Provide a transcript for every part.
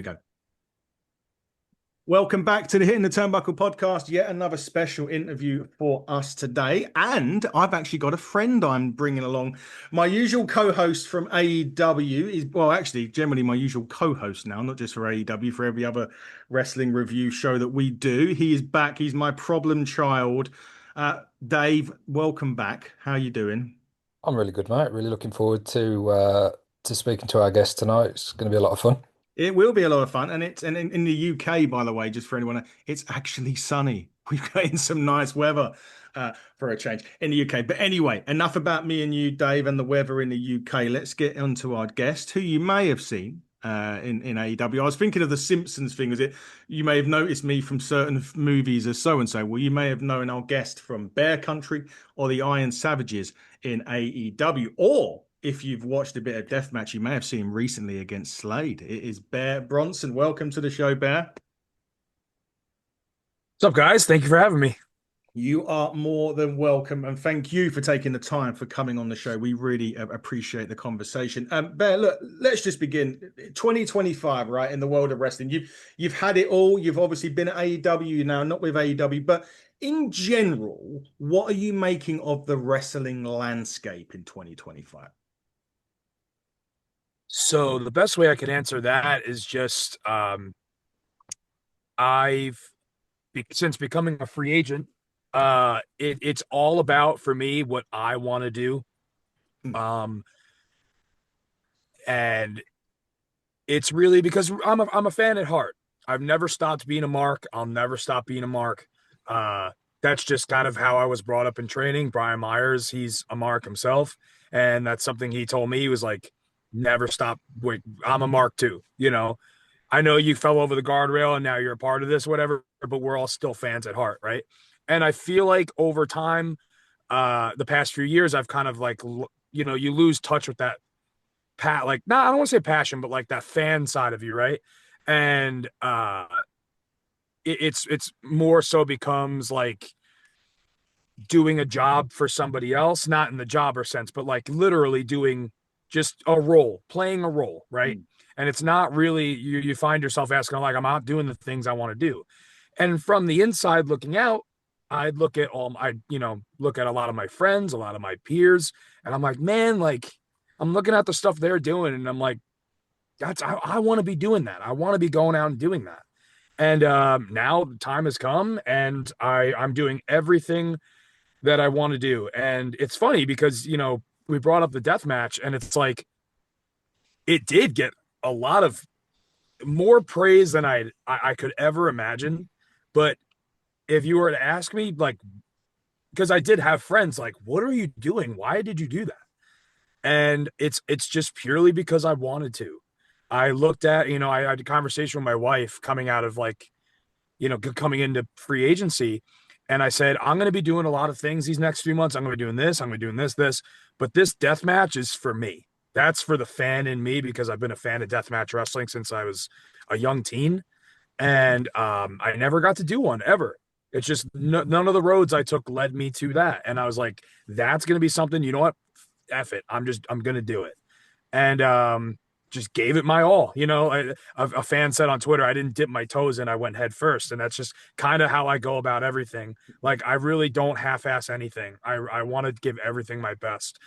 we go. Welcome back to the Hitting the Turnbuckle podcast. Yet another special interview for us today. And I've actually got a friend I'm bringing along. My usual co-host from AEW is, well, actually, generally my usual co-host now, not just for AEW, for every other wrestling review show that we do. He is back. He's my problem child. Dave, welcome back. How you doing? I'm really good, mate. Really looking forward to speaking to our guest tonight. It's going to be a lot of fun. It will be a lot of fun, and in the UK, by the way, just for anyone, it's actually sunny. We've got in some nice weather for a change in the UK. But anyway, enough about me and you, Dave, and the weather in the UK. Let's get on to our guest, who you may have seen in AEW. I was thinking of the Simpsons thing. Was it you may have noticed me from certain movies as so and so? Well, you may have known our guest from Bear Country or the Iron Savages in AEW, or if you've watched a bit of Deathmatch, you may have seen him recently against Slade. It is Bear Bronson. Welcome to the show, Bear. What's up, guys? Thank you for having me. You are more than welcome, and thank you for taking the time for coming on the show. We really appreciate the conversation. Bear, look, let's just begin. 2025, right, in the world of wrestling. You've had it all. You've obviously been at AEW now, not with AEW, but in general, what are you making of the wrestling landscape in 2025? So the best way I can answer that is just I've since becoming a free agent, it's all about for me what I want to do. Hmm. And it's really because I'm a fan at heart. I've never stopped being a mark. I'll never stop being a mark. That's just kind of how I was brought up in training. Brian Myers, he's a mark himself, and that's something he told me. He was like, never stop. Wait, I'm a mark too. I know you fell over the guardrail and now you're a part of this, whatever, but we're all still fans at heart, right? And I feel like over time, the past few years, I've kind of like, you lose touch with that like, I don't want to say passion, but like that fan side of you, right? And it's more so becomes like doing a job for somebody else, not in the jobber sense, but like literally doing just a role, playing a role, right? Hmm. And it's not really you find yourself asking, like, I'm not doing the things I want to do. And from the inside looking out, I'd look at look at a lot of my friends, a lot of my peers, and I'm like, man, like I'm looking at the stuff they're doing, and I'm like, I want to be doing that. I want to be going out and doing that. And now the time has come, and I'm doing everything that I want to do. And it's funny because, we brought up the death match, and it's like it did get a lot of more praise than I could ever imagine. But if you were to ask me, like, because I did have friends like, what are you doing? Why did you do that? And it's just purely because I wanted to. I looked at, I had a conversation with my wife coming out of like, coming into free agency. And I said, I'm going to be doing a lot of things these next few months. I'm going to be doing this. I'm going to be doing this. But this death match is for me. That's for the fan in me because I've been a fan of deathmatch wrestling since I was a young teen. And I never got to do one ever. It's just none of the roads I took led me to that. And I was like, that's going to be something, you know what? F it. I'm going to do it. And just gave it my all. A fan said on Twitter, I didn't dip my toes in, I went head first. And that's just kind of how I go about everything. Like, I really don't half-ass anything. I want to give everything my best,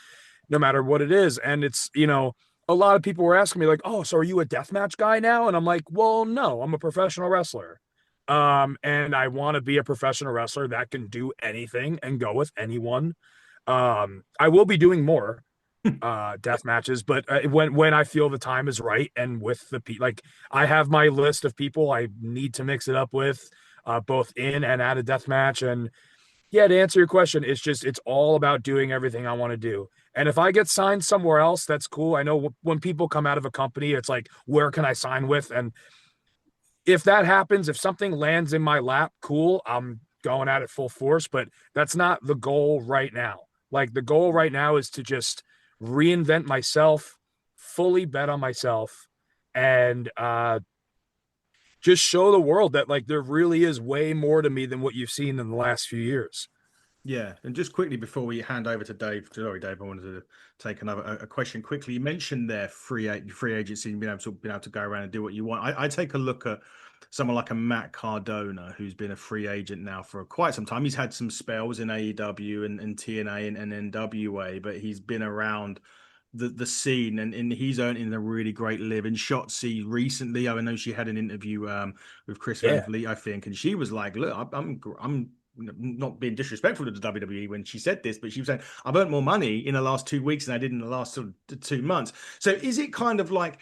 no matter what it is. And it's, a lot of people were asking me like, oh, so are you a deathmatch guy now? And I'm like, well, no, I'm a professional wrestler. And I want to be a professional wrestler that can do anything and go with anyone. I will be doing more death matches, but when I feel the time is right and with like I have my list of people I need to mix it up with, both in and at a death match. And yeah, to answer your question, it's all about doing everything I want to do. And if I get signed somewhere else, that's cool. I know when people come out of a company, it's like, where can I sign with? And if that happens, if something lands in my lap, cool, I'm going at it full force. But that's not the goal right now. Like, the goal right now is to just reinvent myself, fully bet on myself, and just show the world that like there really is way more to me than what you've seen in the last few years. Yeah, and just quickly before we hand over to Dave, sorry, Dave, I wanted to take another a question quickly. You mentioned there free agency and being able to go around and do what you want. I take a look at someone like a Matt Cardona, who's been a free agent now for quite some time. He's had some spells in AEW and TNA and NWA, but he's been around the scene and he's earning a really great living. Shotzi recently, I know she had an interview with Chris Van Yeah. Vliet, I think, and she was like, "Look, I'm not being disrespectful to the WWE when she said this, but she was saying I've earned more money in the last 2 weeks than I did in the last sort of 2 months." So is it kind of like,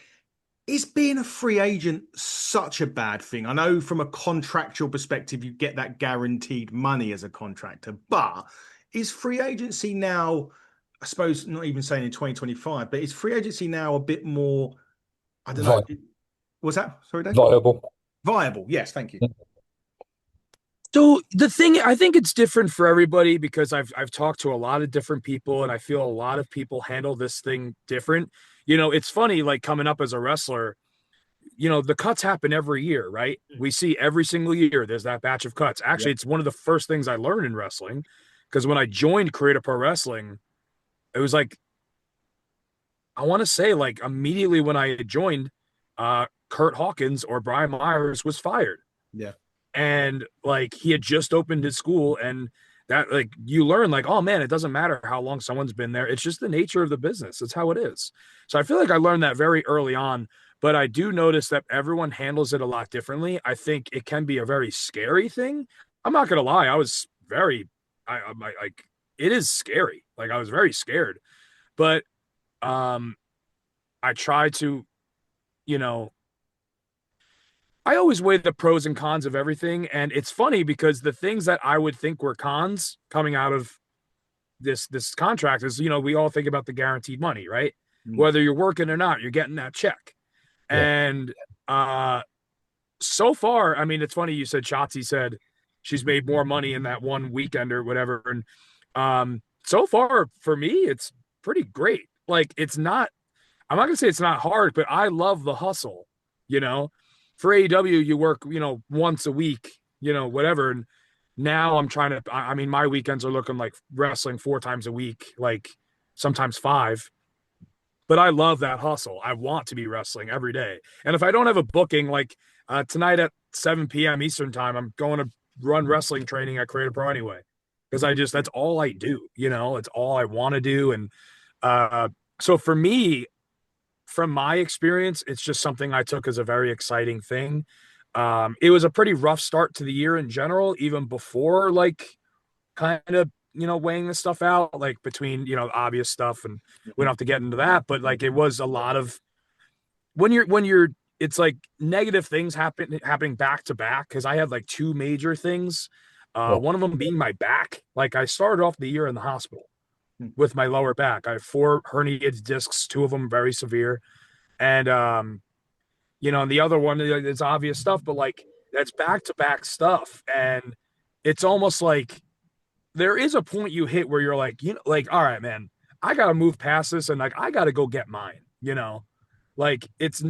is being a free agent such a bad thing? I know from a contractual perspective, you get that guaranteed money as a contractor, but is free agency now, I suppose, not even saying in 2025, but is free agency now a bit more, I don't know, Vi was that, sorry, Dave? Viable. Viable. Yes, thank you. So the thing, I think it's different for everybody because I've talked to a lot of different people and I feel a lot of people handle this thing different. It's funny, like coming up as a wrestler, the cuts happen every year, right? We see every single year there's that batch of cuts. Yeah. Actually, it's one of the first things I learned in wrestling because when I joined Creative Pro Wrestling, it was like, I want to say like immediately when I had joined, Kurt Hawkins or Brian Myers was fired. Yeah. And like he had just opened his school and that like you learn like, oh man, it doesn't matter how long someone's been there. It's just the nature of the business. It's how it is. So I feel like I learned that very early on, but I do notice that everyone handles it a lot differently. I think it can be a very scary thing. I'm not gonna lie, I was very I like it is scary. Like I was very scared. But um I try to, you know, I always weigh the pros and cons of everything. And it's funny because the things that I would think were cons coming out of this contract is, we all think about the guaranteed money, right? Mm. Whether you're working or not, you're getting that check. Yeah. And so far, I mean, it's funny you said Shotzi said she's made more money in that one weekend or whatever. And so far for me, it's pretty great. Like it's not, I'm not gonna say it's not hard, but I love the hustle, you know. For AEW, you work, once a week, whatever. And now I'm trying to, I mean, my weekends are looking like wrestling 4 times a week, like sometimes 5. But I love that hustle. I want to be wrestling every day. And if I don't have a booking, like tonight at 7 p.m. Eastern time, I'm going to run wrestling training at Creative Pro anyway. Because that's all I do, it's all I want to do. And so for me, from my experience, it's just something I took as a very exciting thing. It was a pretty rough start to the year in general, even before like kind of, weighing this stuff out, like between, obvious stuff, and we don't have to get into that, but like it was a lot of when you're it's like negative things happening back to back because I had like 2 major things. Yeah. One of them being my back. Like I started off the year in the hospital Mm. with my lower back. I have 4 herniated discs, 2 of them very severe. And and the other one is obvious stuff, but like that's back to back stuff. And it's almost like there is a point you hit where you're like, like, all right, man, I gotta move past this and like I gotta go get mine. Like it's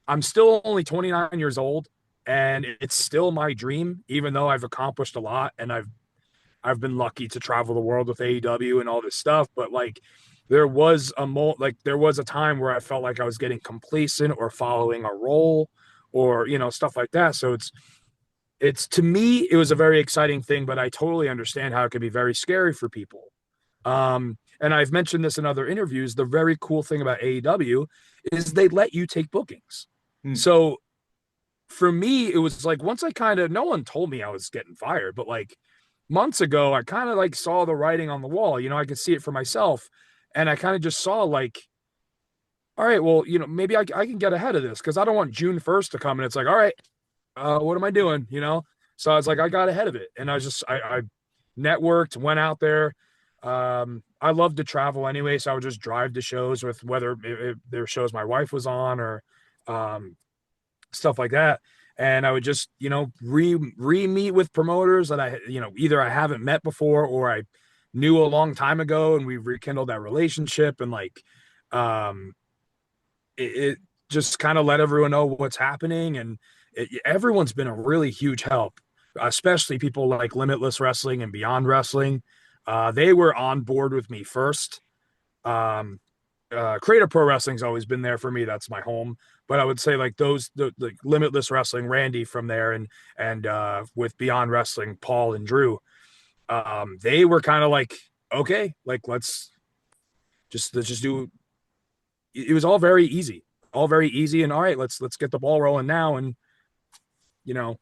I'm still only 29 years old and it's still my dream, even though I've accomplished a lot and I've been lucky to travel the world with AEW and all this stuff, but like there was a time where I felt like I was getting complacent or following a role or stuff like that. So it's to me it was a very exciting thing, but I totally understand how it could be very scary for people. And I've mentioned this in other interviews. The very cool thing about AEW is they let you take bookings. Mm. So for me, it was like once no one told me I was getting fired, but like months ago, I kind of like saw the writing on the wall. I could see it for myself. And I kind of just saw like, all right, well, maybe I can get ahead of this because I don't want June 1st to come and it's like, all right, what am I doing? So I was like, I got ahead of it. And I networked, went out there. I love to travel anyway. So I would just drive to shows with whether there were shows my wife was on or stuff like that. And I would just, re-meet with promoters that either I haven't met before or I knew a long time ago and we rekindled that relationship. And like, it just kind of let everyone know what's happening. And everyone's been a really huge help. especially people like Limitless Wrestling and Beyond Wrestling. They were on board with me first. Um, Creative Pro Wrestling's always been there for me. That's my home. But I would say like the Limitless Wrestling, Randy from there, and with Beyond Wrestling, Paul and Drew, they were kind of like, okay, like let's just do. It was all very easy, and all right, let's get the ball rolling now, and you know,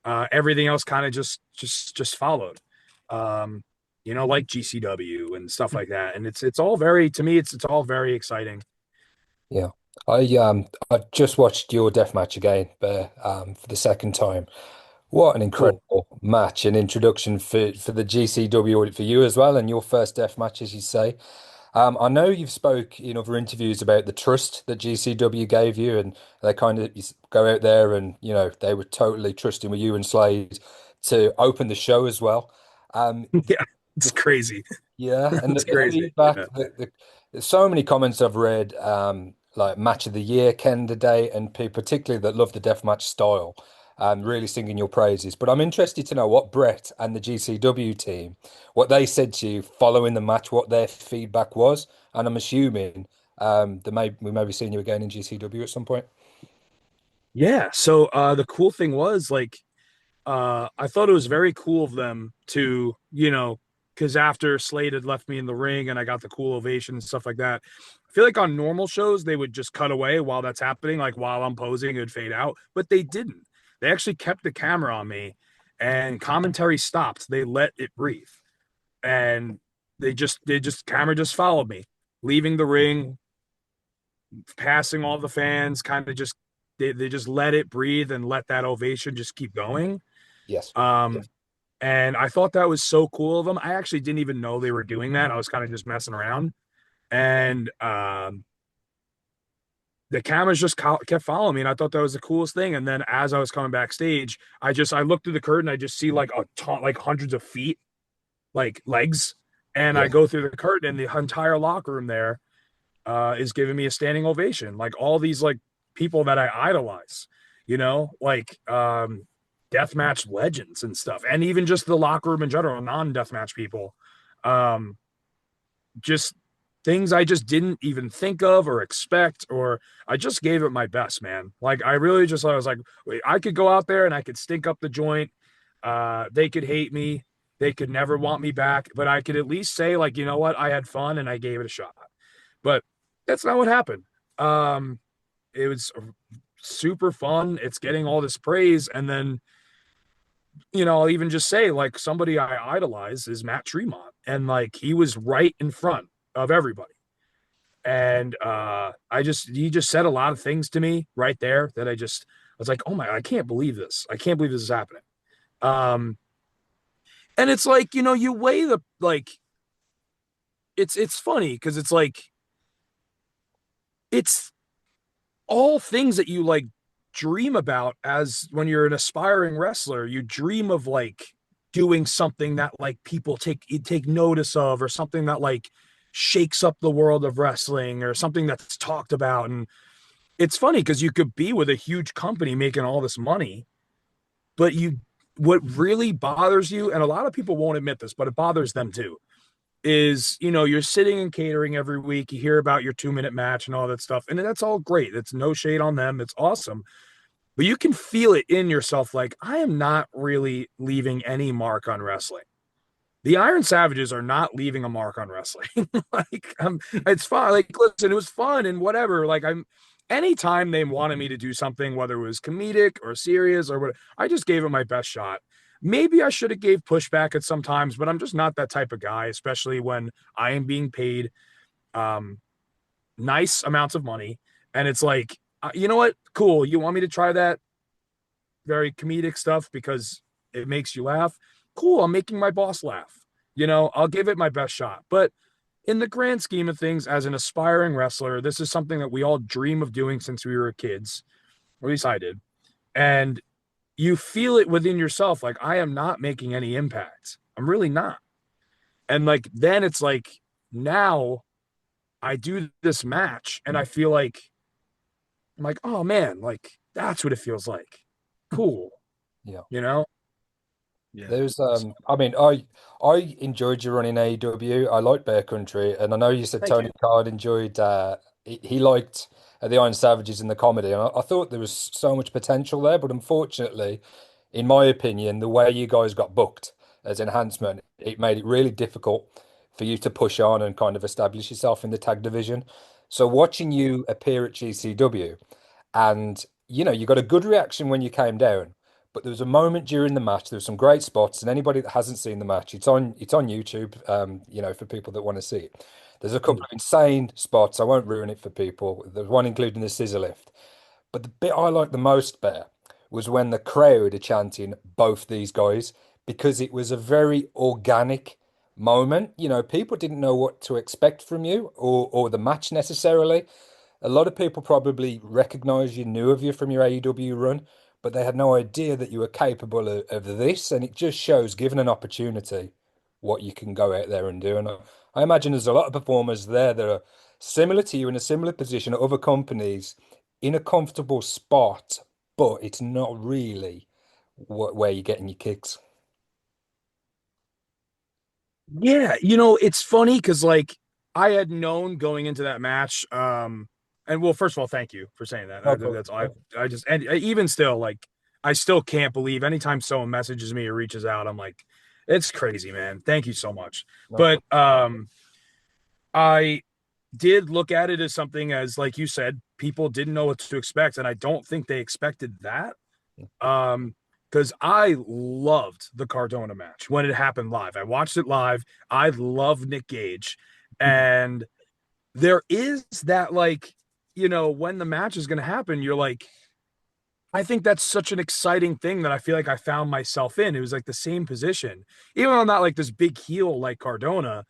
everything else kind of just followed. Um, like GCW and stuff like that, and it's all very to me, it's all very exciting. Yeah. I just watched your death match again, Bear, for the second time. What an Cool. incredible match and introduction for the GCW for you as well, and your first death match, as you say. I know you've spoke in other interviews about the trust that GCW gave you, and they kind of go out there and they were totally trusting with you and Slade to open the show as well. Um, Yeah, it's the crazy. yeah, and It's the crazy. feedback, Yeah. there's so many comments I've read, like match of the year candidate, and people particularly that love the deathmatch style, really singing your praises. But I'm interested to know what Brett and the GCW team, what they said to you following the match, what their feedback was, and I'm assuming we may be seeing you again in GCW at some point. Yeah. So the cool thing was like I thought it was very cool of them to, because after Slade had left me in the ring and I got the cool ovation and stuff like that, I feel like on normal shows they would just cut away while that's happening, like while I'm posing, it would fade out, but they didn't. They actually kept the camera on me, and commentary stopped. They let it breathe, and they just camera just followed me, leaving the ring, passing all the fans, kind of just they just let it breathe and let that ovation just keep going. Yes. Um, and I thought that was so cool of them. I actually didn't even know they were doing that. I was kind of just messing around. And the cameras just kept following me. And I thought that was the coolest thing. And then as I was coming backstage, I looked through the curtain. I just see like a ton, like hundreds of feet, like legs. And I Yeah. go through the curtain, and the entire locker room there is giving me a standing ovation. Like all these like people that I idolize, like deathmatch legends and stuff, and even just the locker room in general, non-deathmatch people. Um, just things I just didn't even think of or expect, or I just gave it my best, man. Like I was like, wait, I could go out there and I could stink up the joint. They could hate me. They could never want me back, but I could at least say, like, you know what? I had fun and I gave it a shot. But that's not what happened. Um, it was super fun. It's getting all this praise. And then, I'll even just say, like, somebody I idolize is Matt Tremont. And like he was right in front of everybody. And he just said a lot of things to me right there that I was like, oh my, I can't believe this. I can't believe this is happening. Um, and it's like, you weigh the like it's funny because it's like it's all things that you like dream about as when you're an aspiring wrestler. You dream of like doing something that like people take notice of, or something that like shakes up the world of wrestling, or something that's talked about. And it's funny because you could be with a huge company making all this money, but what really bothers you, and a lot of people won't admit this, but it bothers them too, is you're sitting in catering every week, you hear about your 2-minute match and all that stuff, and that's all great. It's no shade on them, it's awesome, but you can feel it in yourself, like, I am not really leaving any mark on wrestling. The Iron Savages are not leaving a mark on wrestling. Like, it's fun. Like, listen, it was fun and whatever. Like, anytime they wanted me to do something, whether it was comedic or serious or what, I just gave it my best shot. Maybe I should have gave pushback at some times, but I'm just not that type of guy, especially when I am being paid um, nice amounts of money. And it's like, you know what? Cool. You want me to try that very comedic stuff because it makes you laugh? Cool. I'm making my boss laugh. I'll give it my best shot. But in the grand scheme of things, as an aspiring wrestler, this is something that we all dream of doing since we were kids, or at least I did. And you feel it within yourself, like, I am not making any impact. I'm really not. And like, then it's like, now I do this match and I feel like, I'm like, oh man, like, that's what it feels like. Cool. Yeah. You know? Yeah. There's I mean I enjoyed your run in AEW. I like Bear Country, and I know you said Thank Tony you. Khan enjoyed he liked the Iron Savages in the comedy, and I thought there was so much potential there, but unfortunately, in my opinion, the way you guys got booked as enhancement, it made it really difficult for you to push on and kind of establish yourself in the tag division. So watching you appear at GCW, and you got a good reaction when you came down. But there was a moment during the match. There were some great spots, and anybody that hasn't seen the match, it's on YouTube. For people that want to see it. There's a couple Mm. of insane spots. I won't ruin it for people. There's one including the scissor lift. But the bit I liked the most, Bear, was when the crowd are chanting both these guys because it was a very organic moment. People didn't know what to expect from you or the match necessarily. A lot of people probably recognize you, knew of you from your AEW run, but they had no idea that you were capable of this. And it just shows, given an opportunity, what you can go out there and do. And I imagine there's a lot of performers there that are similar to you in a similar position at other companies in a comfortable spot, but it's not really where you're getting your kicks. Yeah, it's funny because like I had known going into that match, and well, first of all, thank you for saying that. No problem. That's I just and even still, like I still can't believe anytime someone messages me or reaches out, I'm like, it's crazy, man. Thank you so much. No But problem. I did look at it as something as like you said, people didn't know what to expect, and I don't think they expected that. Um, because I loved the Cardona match when it happened live. I watched it live. I love Nick Gage. And there is that, like, when the match is going to happen, you're like, I think that's such an exciting thing that I feel like I found myself in. It was like the same position. Even though I'm not like this big heel like Cardona,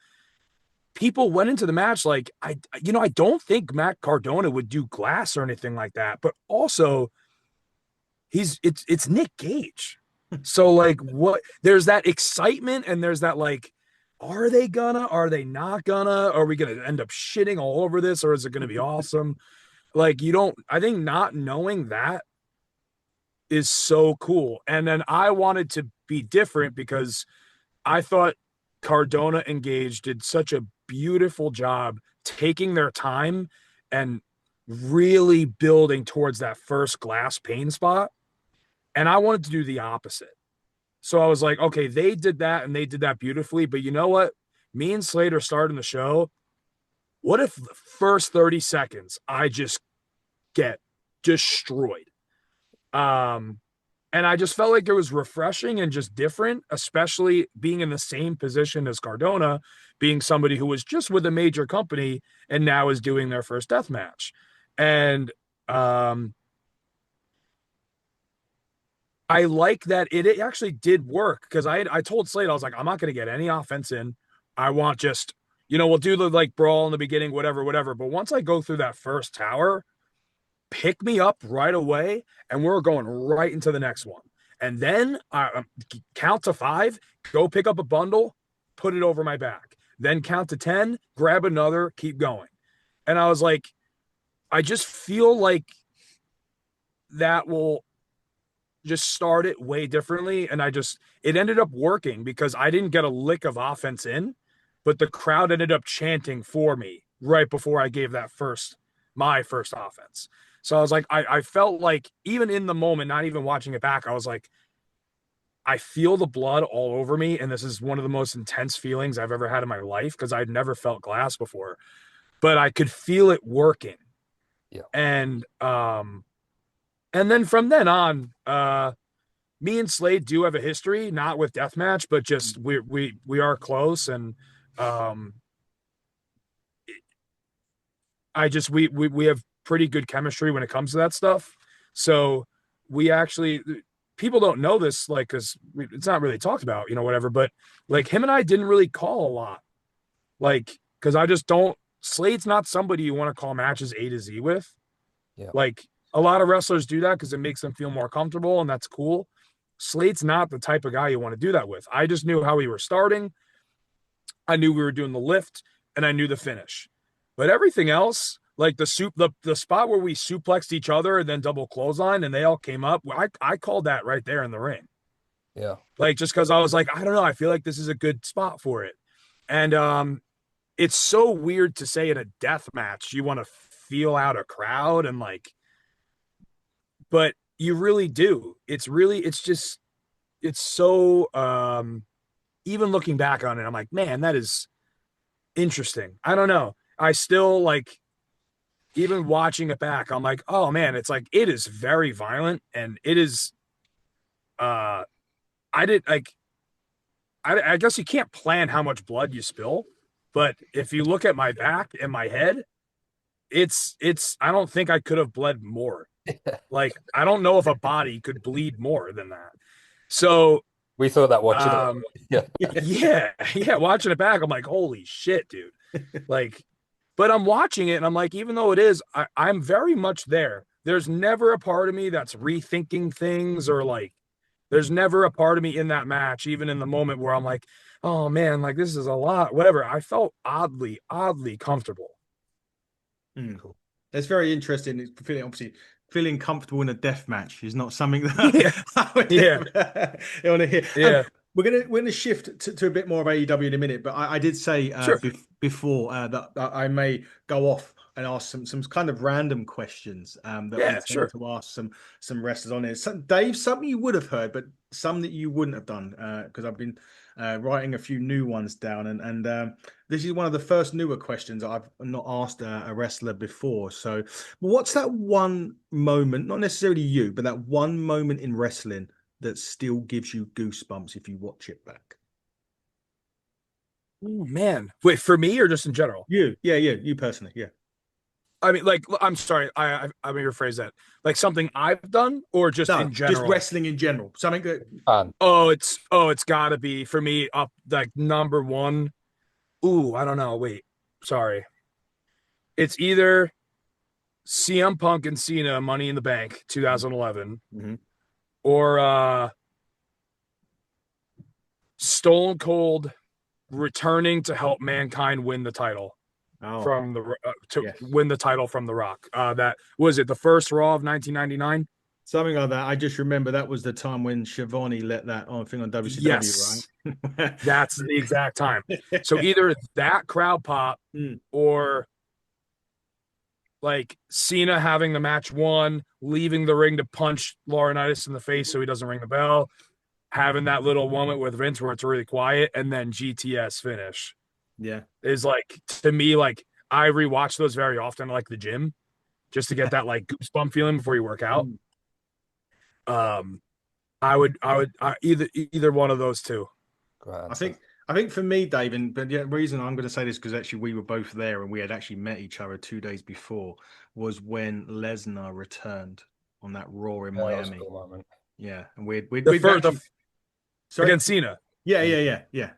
people went into the match like, I don't think Matt Cardona would do glass or anything like that. But also, it's Nick Gage. So like what there's that excitement and there's that like are they not gonna are we gonna end up shitting all over this or is it gonna be awesome? Like you don't I think not knowing that is so cool. And then I wanted to be different because I thought Cardona and Gage did such a beautiful job taking their time and really building towards that first glass pane spot. And I wanted to do the opposite. So I was like, okay, they did that and they did that beautifully. But you know what? Me and Slater starting the show. What if the first 30 seconds I just get destroyed? Um, and I just felt like it was refreshing and just different, especially being in the same position as Cardona, being somebody who was just with a major company and now is doing their first death match. And I like that it actually did work because I told Slade I was like I'm not going to get any offense in. I want just we'll do the like brawl in the beginning, whatever, whatever. But once I go through that first tower, pick me up right away, and we're going right into the next one. And then count to 5, go pick up a bundle, put it over my back. Then count to 10, grab another, keep going. And I was like, I just feel like that will just start it way differently. And it ended up working because I didn't get a lick of offense in, but the crowd ended up chanting for me right before I gave my first offense. So I was like, I felt like even in the moment, not even watching it back, I was like, I feel the blood all over me. And this is one of the most intense feelings I've ever had in my life because I'd never felt glass before, but I could feel it working. Yeah. And then from then on, me and Slade do have a history, not with deathmatch, but just we are close, and um, we have pretty good chemistry when it comes to that stuff. So we actually people don't know this, like, because it's not really talked about, whatever. But like him and I didn't really call a lot, like, because I just don't. Slade's not somebody you want to call matches A to Z with. Yeah. Like a lot of wrestlers do that because it makes them feel more comfortable, and that's cool. Slade's not the type of guy you want to do that with. I just knew how we were starting. I knew we were doing the lift, and I knew the finish. But everything else, like the spot where we suplexed each other and then double clothesline, and they all came up. I called that right there in the ring. Yeah. Like just because I was like, I don't know, I feel like this is a good spot for it. And it's so weird to say in a death match you want to feel out a crowd and like, but you really do. It's just it's so even looking back on it, I'm like, man, that is interesting. I don't know. I still like even watching it back, I'm like, oh man, it's like it is very violent and it is uh I did like I guess you can't plan how much blood you spill, but if you look at my back and my head, it's I don't think I could have bled more. Like I don't know if a body could bleed more than that. So We thought that watching it. um Yeah. yeah, yeah, watching it back, I'm like, holy shit, dude. Like, but I'm watching it and I'm like, even though it is, I'm very much there. There's never a part of me that's rethinking things or like there's never a part of me in that match, even in the moment where I'm like, oh man, like this is a lot, whatever. I felt oddly comfortable. Mm. Cool. That's very interesting. It's feeling obviously feeling comfortable in a death match is not something that Yeah, I would yeah, ever want to hear. yeah, We're gonna shift to a bit more of AEW in a minute, but I did say sure. before that I may go off and ask some kind of random questions that we Yeah, tend sure. to ask some wrestlers on here. Dave, something you would have heard, but some that you wouldn't have done because I've been writing a few new ones down, and this is one of the first newer questions I've not asked a wrestler before. So, what's that one moment, not necessarily you, but that one moment in wrestling that still gives you goosebumps if you watch it back? Oh man. Wait, for me or just in general? You personally, yeah. I mean, like, I'm sorry, I may rephrase that. Like something I've done or just No, in just general? wrestling in general. Something that, And Oh, it's gotta be for me up like number one. Ooh, I don't know. Wait, sorry. It's either CM Punk and Cena Money in the Bank 2011 Mhm. or Stone Cold returning to help Mankind win the title Oh, from the to yes. win the title from The Rock. That was it. The first Raw of 1999. Something like that. I just remember that was the time when Shivani let that on thing on WCW, Yes, right? that's the exact time. So either that crowd pop Mm. or like Cena having the match won, leaving the ring to punch Laurinaitis in the face so he doesn't ring the bell, having that little moment with Vince where it's really quiet, and then GTS finish Yeah. is like to me like I rewatch those very often, like the gym, just to get that like goosebump feeling before you work out. Mm. Um, either one of those two. I great answer. think I think for me, Dave, and but yeah, the reason I'm going to say this because actually we were both there and we had actually met each other 2 days before was when Lesnar returned on that Raw in Yeah, that was a Miami. cool moment. Yeah, and we'd The we'd first the actually sorry. against Cena. Yeah. Yeah,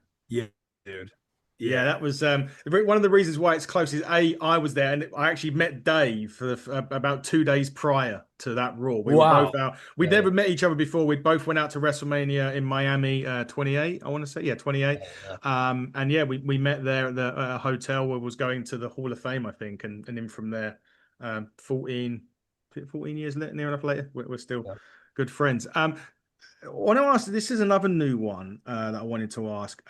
dude. Yeah, Yeah. that was one of the reasons why it's close is I was there and I actually met Dave for about 2 days prior to that Raw. We were both Wow. out. We'd Yeah, never met each other before. We both went out to WrestleMania in Miami, 28. I want to say, yeah, 28. yeah. And yeah, we met there at the hotel where was going to the Hall of Fame, I think, and then from there, 14, 14 years later, near enough later, we're still Yeah. good friends. I want to ask. This is another new one that I wanted to ask.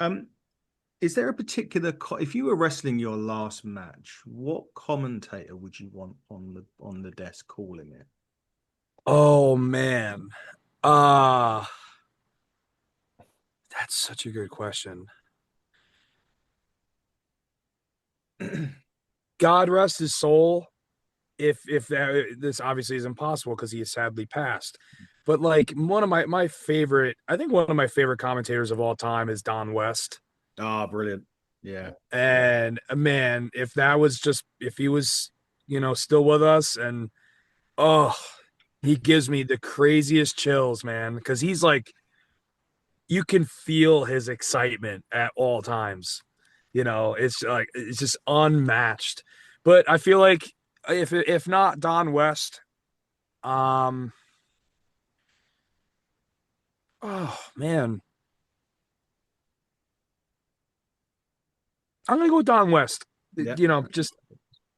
Is there a particular if you were wrestling your last match, what commentator would you want on the desk calling it? Oh man. Uh that's such a good question. God rest his soul. If that this obviously is impossible because he is sadly passed. But like one of my favorite, I think one of my favorite commentators of all time is Don West. Ah, brilliant. Yeah. And man, if that was just if he was, still with us and oh, he gives me the craziest chills, man, because he's like you can feel his excitement at all times. It's like it's just unmatched. But I feel like if not Don West, um, oh man, I'm gonna go with Don West. Yeah. Just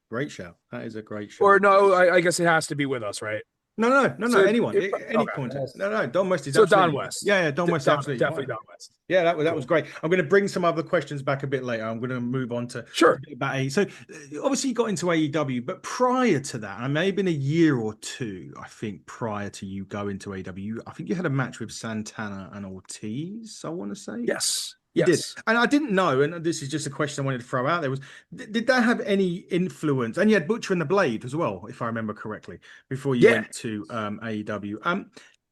Great show. That is a great show. or no, I guess it has to be with us, right? No. So Anyone, any okay. commentator. Yes. No. Don West is So Don absolutely fine. West, Yeah, Don West is absolutely Definitely fine. Don West. Yeah, that was Cool. great. I'm going to bring some other questions back a bit later. I'm going to move on to a Sure. bit about A. So obviously you got into AEW, but prior to that, and maybe in a year or two, I think prior to you going to AEW, I think you had a match with Santana and Ortiz. I want to say. Yes. You did. Yes. And I didn't know, and this is just a question I wanted to throw out there was, did that have any influence? And you had Butcher and the Blade as well, if I remember correctly, before you Yeah. went to AEW.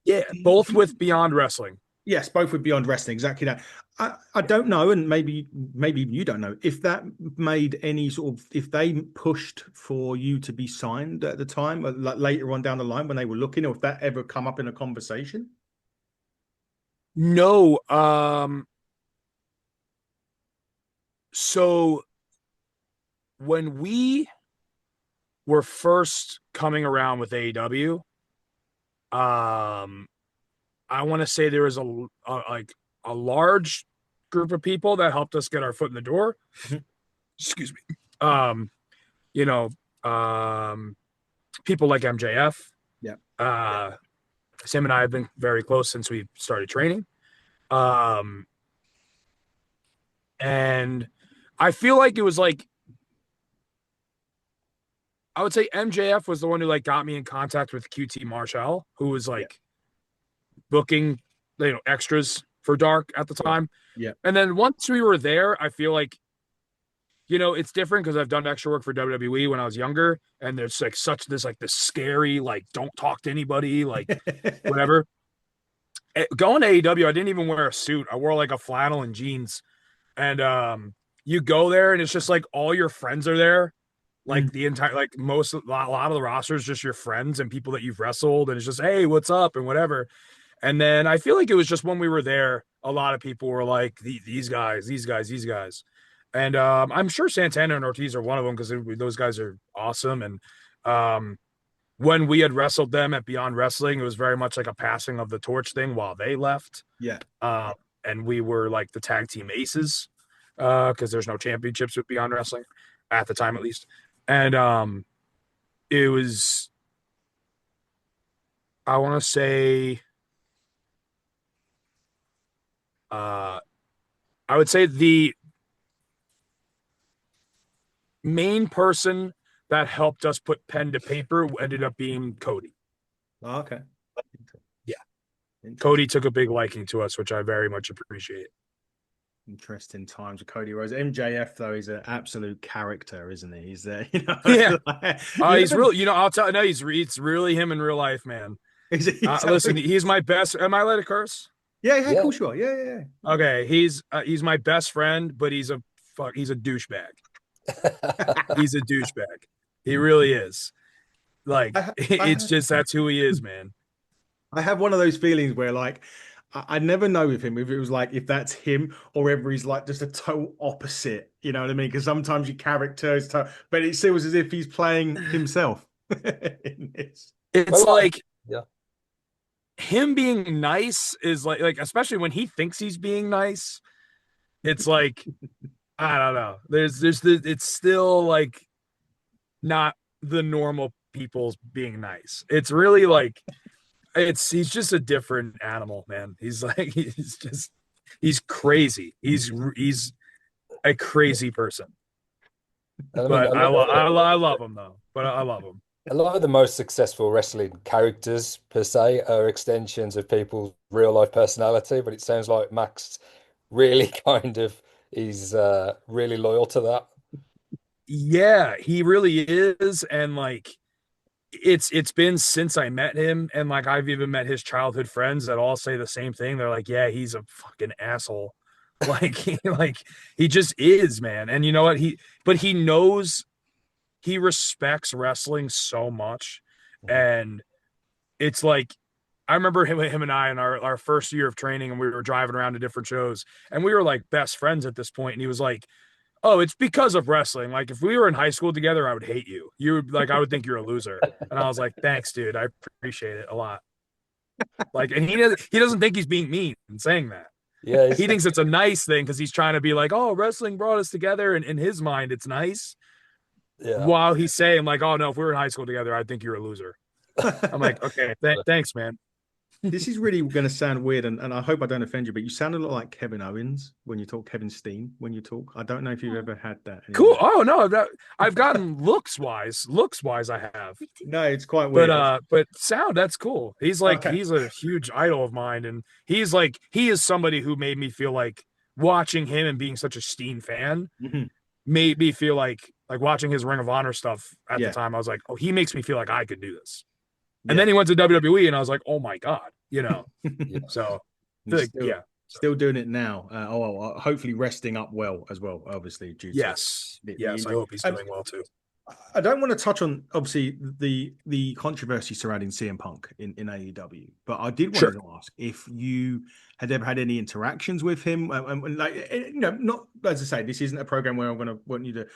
Yeah. Both with Beyond Wrestling. Yes, both with Beyond Wrestling, exactly that. I don't know, and maybe you don't know if that made any sort of if they pushed for you to be signed at the time, like later on down the line when they were looking, or if that ever come up in a conversation. No. So when we were first coming around with AEW, um, I want to say there was like a large group of people that helped us get our foot in the door. Mhm. Excuse me. Um, you know, um, people like MJF. Yeah. Uh, Sam and I have been very close since we started training. Um, and I feel like it was like I would say MJF was the one who like got me in contact with QT Marshall, who was Yeah. like booking, extras for Dark at the Yeah. time. Yeah. And then once we were there, I feel like it's different because I've done extra work for WWE when I was younger, and there's like this scary like don't talk to anybody like whatever. Going to AEW, I didn't even wear a suit. I wore like a flannel and jeans, and you go there and it's just like all your friends are there, like Mm. the entire like a lot of the roster is just your friends and people that you've wrestled, and it's just hey, what's up and whatever. And then I feel like it was just when we were there, a lot of people were like, these guys, these guys, these guys. And I'm sure Santana and Ortiz are one of them because those guys are awesome. And um, when we had wrestled them at Beyond Wrestling, it was very much like a passing of the torch thing while they left. Yeah. Um, and we were like the tag team aces because there's no championships with Beyond Wrestling at the time, at least. And it was, I want to say, uh, I would say the main person that helped us put pen to paper ended up being Cody. Oh, okay. Yeah. Cody Interesting. took a big liking to us, which I very much appreciate. Interesting times with Cody Rhodes. MJF though is an absolute character, isn't he? He's there, Yeah. like, you He's never. really, I'll tell you, no, it's really him in real life, man. He's Listen, absolutely. he's my best. Am I allowed to curse? Yeah, Yeah. cool, sure. Yeah. Okay. He's my best friend, but he's a douchebag. He's a douchebag. He really is. Like, I, it's I, just, that's who he is, man. I have one of those feelings where like I never know with him if it was like if that's him or whether he's like just a total opposite. You know what I mean? Because sometimes your character is, but it feels as if he's playing himself in this. It's Well, like, yeah. him being nice is like especially when he thinks he's being nice, it's like I don't know. It's still like not the normal people's being nice. It's really like he's just a different animal, man. He's like he's crazy. He's a crazy person. I mean, But I love him though. But I love him. a lot of the most successful wrestling characters per se are extensions of people's real life personality, but it sounds like Max really kind of is really loyal to that. Yeah, he really is, and like it's been since I met him, and like I've even met his childhood friends that all say the same thing. They're like, "Yeah, he's a fucking asshole." Like he just is, man. And you know what? He knows he respects wrestling so much, Mhm. and it's like I remember him and I in our first year of training, and we were driving around to different shows, and we were like best friends at this point. And he was like, oh, it's because of wrestling. Like if we were in high school together, I would hate you. You would like I would think you're a loser. And I was like, thanks, dude. I appreciate it a lot. Like, and he doesn't think he's being mean and saying that. Yeah, He thinks it's a nice thing because he's trying to be like, oh, wrestling brought us together, and in his mind, it's nice. yeah. While he's saying like, oh no, if we were in high school together, I'd think you're a loser. I'm like, okay, thanks, man. This is really going to sound weird, and I hope I don't offend you, but you sound a lot like Kevin Owens when you talk, Kevin Steen when you talk. I don't know if you've ever had that Cool. anymore. Oh no, I've gotten looks wise, I have. No, it's quite weird. But sound, that's cool. He's like Okay. he's a huge idol of mine, and he's like he is somebody who made me feel like watching him and being such a Steen fan Mhm. made me feel like watching his Ring of Honor stuff at the Yeah. time. I was like, oh, he makes me feel like I could do this. And then Yeah. he went to WWE, and I was like, oh my god, you know. Yeah. So, He's still yeah. So, still doing it now. Hopefully resting up well as well. Obviously, due to the yes. I injury. hope he's doing well too. I don't want to touch on obviously the controversy surrounding CM Punk in AEW, but I did want Sure. to ask if you had ever had any interactions with him, and like not as I say, this isn't a program where I'm going to want you to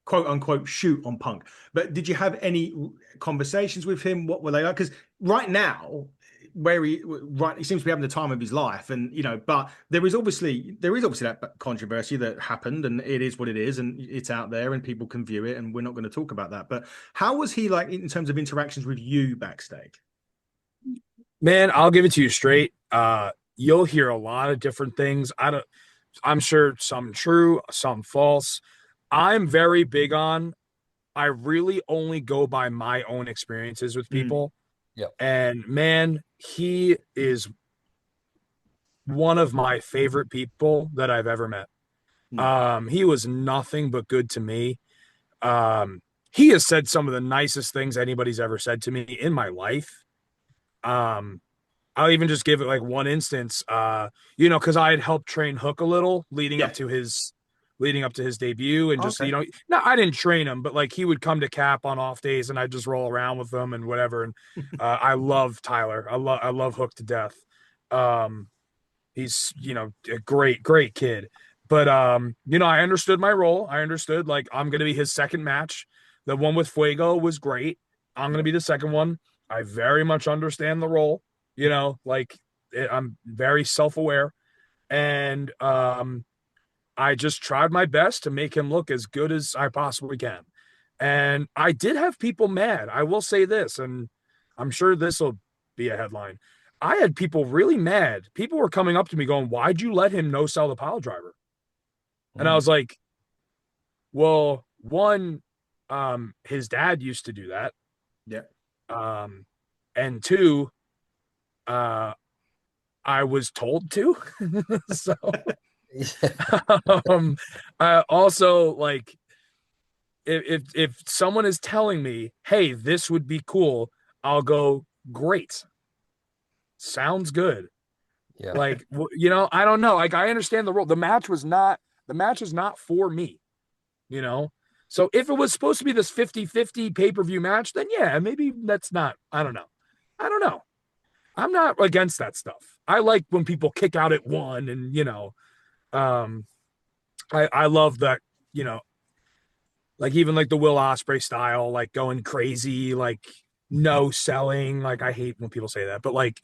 quote unquote shoot on Punk, but did you have any conversations with him? What were they like? Because right now, he seems to be having the time of his life, and but there is obviously that controversy that happened, and it is what it is, and it's out there, and people can view it, and we're not going to talk about that. But how was he like in terms of interactions with you backstage? Man, I'll give it to you straight. You'll hear a lot of different things. I'm sure some true, some false. I'm very big on I really only go by my own experiences with Mm, people. Yeah. And man, he is one of my favorite people that I've ever met. mm, He was nothing but good to me. Um, he has said some of the nicest things anybody's ever said to me in my life. Um, I'll even just give it like one instance. Because I had helped train Hook a little yeah. leading up to his debut, and just Okay. no, I didn't train him, but like he would come to Cap on off days, and I'd just roll around with him and whatever. And I love Tyler. I love Hook to death. Um, he's a great kid. But I understood my role. I understood like I'm gonna be his second match. The one with Fuego was great. I'm gonna Yeah. be the second one. I very much understand the role. I'm very self-aware, and I just tried my best to make him look as good as I possibly can. And I did have people mad. I will say this, and I'm sure this will be a headline. I had people really mad. People were coming up to me going, "Why'd you let him no sell the pile driver?" And I Mm. was like, "Well, one, his dad used to do that, Yeah. um, and two, uh, I was told to." So, um, also like if someone is telling me, "Hey, this would be cool," I'll go, "Great, sounds good." Yeah. Like I don't know. Like I understand the role. The match was not for me. You know. So if it was supposed to be this 50-50 pay-per-view match, then yeah, maybe that's not. I don't know. I don't know. I'm not against that stuff. I like when people kick out at one, and um, I love that. You know, like even like the Will Ospreay style, like going crazy, like no selling. Like I hate when people say that, but like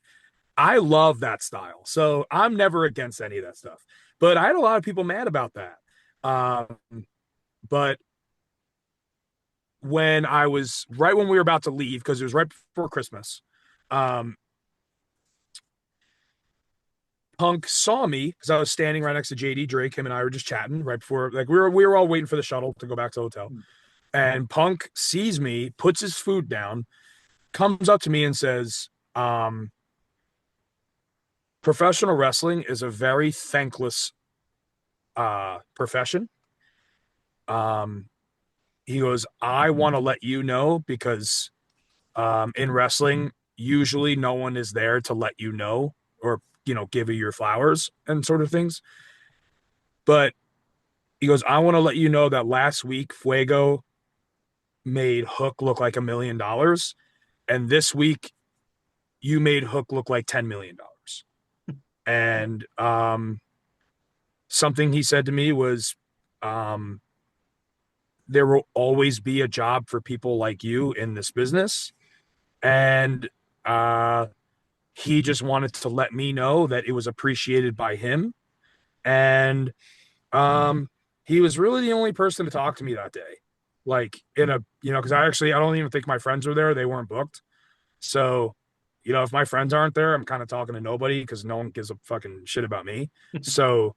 I love that style. So I'm never against any of that stuff. But I had a lot of people mad about that. But when we were about to leave, because it was right before Christmas, um, Punk saw me because I was standing right next to JD Drake. Him and I were just chatting right before, like we were all waiting for the shuttle to go back to the hotel. And Punk sees me, puts his food down, comes up to me and says, professional wrestling is a very thankless profession. Um, he goes, I want to let you know because in wrestling, usually no one is there to let you know or, give you your flowers and sort of things. But he goes, I want to let you know that last week Fuego made Hook look like $1 million. And this week you made Hook look like $10 million. And something he said to me was, um, there will always be a job for people like you in this business. And he just wanted to let me know that it was appreciated by him. And he was really the only person to talk to me that day. Like in a, because I don't even think my friends were there. They weren't booked. So, if my friends aren't there, I'm kind of talking to nobody because no one gives a fucking shit about me. So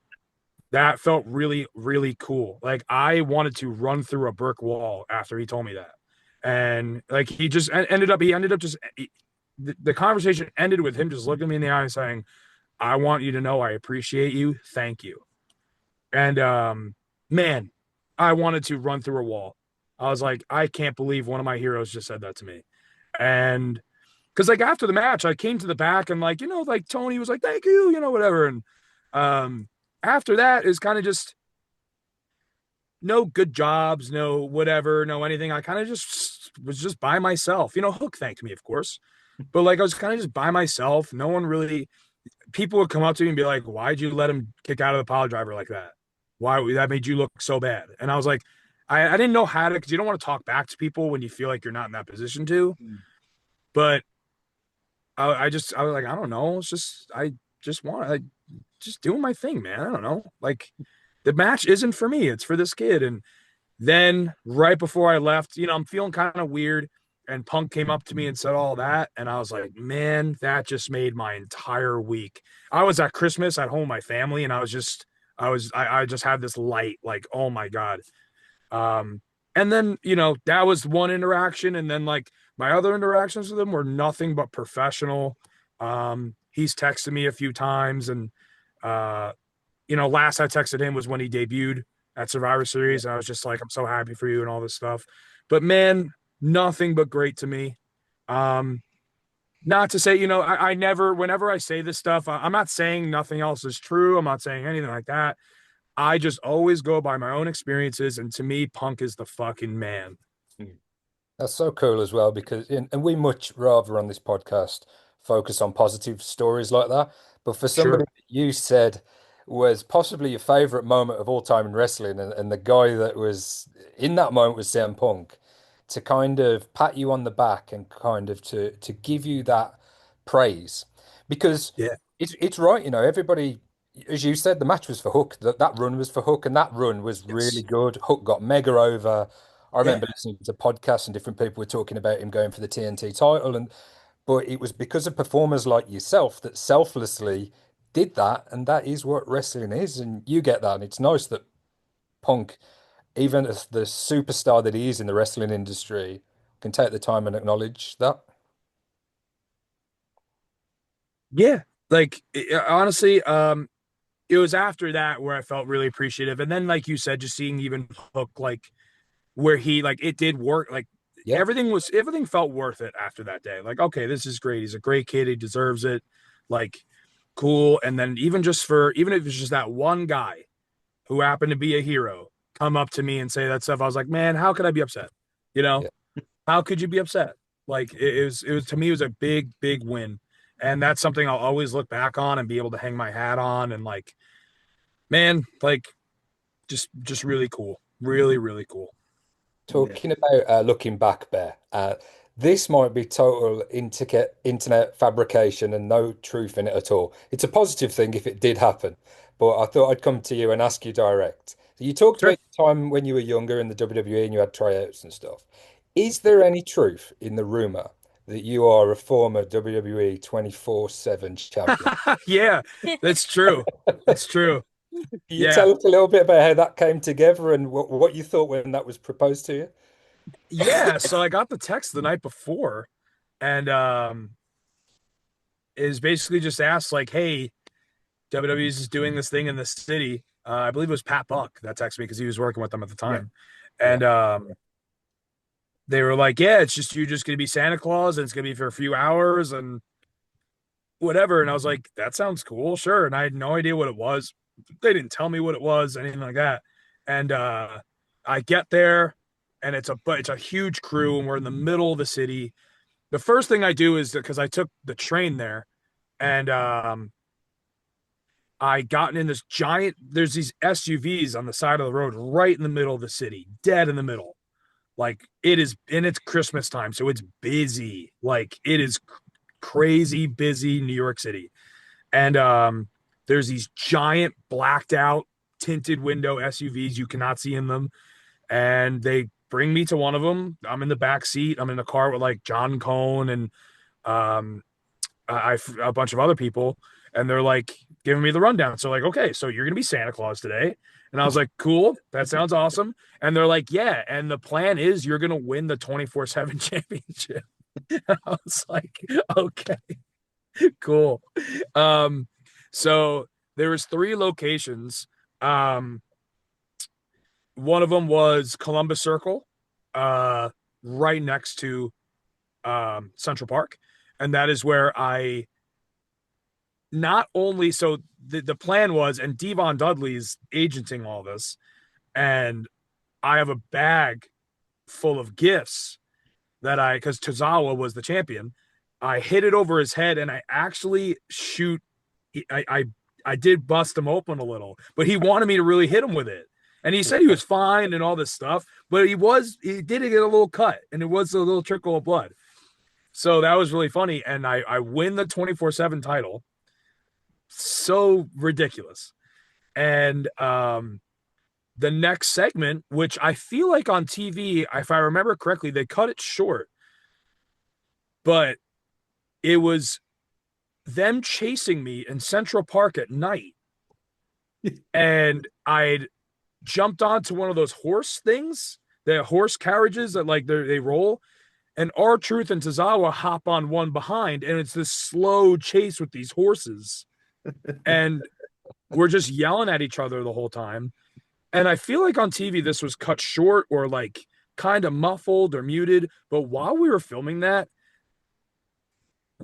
that felt really, really cool. Like I wanted to run through a brick wall after he told me that. And like he ended up just, the conversation ended with him just looking me in the eye and saying, I want you to know I appreciate you. Thank you. And man, I wanted to run through a wall. I was like, I can't believe one of my heroes just said that to me. And because like after the match, I came to the back and like, like Tony was like, thank you, whatever. And um after that is kind of just no good jobs, no whatever, no anything. I kind of just was just by myself. Hook thanked me, of course. But like I was kind of just by myself. No one really people would come up to me and be like, why'd you let him kick out of the pile driver like that? Why that made you look so bad? And I was like, I didn't know how to because you don't want to talk back to people when you feel like you're not in that position to. But I was like, I don't know. It's just I just want like just doing my thing, man. I don't know. Like the match isn't for me, it's for this kid. And then right before I left, I'm feeling kind of weird. And Punk came up to me and said all that. And I was like, man, that just made my entire week. I was at Christmas at home with my family, and I just had this light, like, oh my God. And then, that was one interaction. And then like my other interactions with him were nothing but professional. He's texted me a few times, and last I texted him was when he debuted at Survivor Series, and I was just like, I'm so happy for you and all this stuff. But man, nothing but great to me. Um, Not to say, I never, whenever I say this stuff, I'm not saying nothing else is true. I'm not saying anything like that. I just always go by my own experiences, and to me, Punk is the fucking man. That's so cool as well because and we much rather on this podcast focus on positive stories like that. But for somebody Sure. that you said was possibly your favorite moment of all time in wrestling, and the guy that was in that moment was CM Punk, to kind of pat you on the back and kind of to give you that praise because Yeah. it's right, everybody, as you said, the match was for Hook, that run was for Hook, and that run was really Yes. good. Hook got mega over. I Yeah. remember listening to podcasts and different people were talking about him going for the TNT title, and but it was because of performers like yourself that selflessly did that, and that is what wrestling is, and you get that, and it's nice that Punk, even as the superstar that he is in the wrestling industry, can take the time and acknowledge that. Yeah. Like honestly, it was after that where I felt really appreciative. And then, like you said, just seeing even Hook, like where he like it did work, like Yeah, everything felt worth it after that day. Like, okay, this is great. He's a great kid, he deserves it. Like, cool. And then even if it's just that one guy who happened to be a hero come up to me and say that stuff, I was like, man, how could I be upset? You know, yeah. how could you be upset? Like it was to me, it was a big, big win. And that's something I'll always look back on and be able to hang my hat on. And like, man, like just really cool. Really, really cool. Yeah. Talking about looking back, Bear, this might be total internet fabrication and no truth in it at all. It's a positive thing if it did happen, but I thought I'd come to you and ask you direct. So you talked Sure. about your time when you were younger in the WWE and you had tryouts and stuff. Is there any truth in the rumor that you are a former WWE 24/7 champion? Yeah, that's true. That's true. Can you Yeah. tell us a little bit about how that came together and what you thought when that was proposed to you? Yeah. So I got the text the night before, and is basically just asked like, hey, WWE's is doing this thing in the city. I believe it was Pat Buck that texted me because he was working with them at the Yeah. time. Yeah. And they were like, yeah, it's just you're just gonna be Santa Claus and it's gonna be for a few hours and whatever. And I was like, that sounds cool, sure. And I had no idea what it was. They didn't tell me what it was, anything like that. And I get there and it's a huge crew and we're in the middle of the city. The first thing I do is because I took the train there and I gotten in this giant, there's these SUVs on the side of the road right in the middle of the city, dead in the middle. Like it is, and it's Christmas time, so it's busy. Like it is crazy busy New York City. And there's these giant blacked out tinted window SUVs you cannot see in them. And they bring me to one of them. I'm in the back seat. I'm in the car with like John Cone and um, a bunch of other people, and they're like giving me the rundown. So like, okay, so you're gonna be Santa Claus today, and I was like, cool, that sounds awesome. And they're like, yeah, and the plan is you're gonna win the 24/7 championship. I was like, okay, cool. Um, so there was three locations. Um, one of them was Columbus Circle, uh, right next to Central Park, and that is where I not only so the plan was, and Devon Dudley's agenting all this, and I have a bag full of gifts that because Tozawa was the champion, I hit it over his head, and I actually shoot. I did bust him open a little, but he wanted me to really hit him with it. And he said he was fine and all this stuff, but he did get a little cut, and it was a little trickle of blood. So that was really funny. And I win the 24/7 title. So ridiculous. And the next segment, which I feel like on TV, if I remember correctly, they cut it short, but it was them chasing me in Central Park at night. And I'd jumped onto one of those horse things, the horse carriages that like they roll. And R-Truth and Tozawa hop on one behind, and it's this slow chase with these horses. And we're just yelling at each other the whole time. And I feel like on TV, this was cut short or like kind of muffled or muted. But while we were filming that,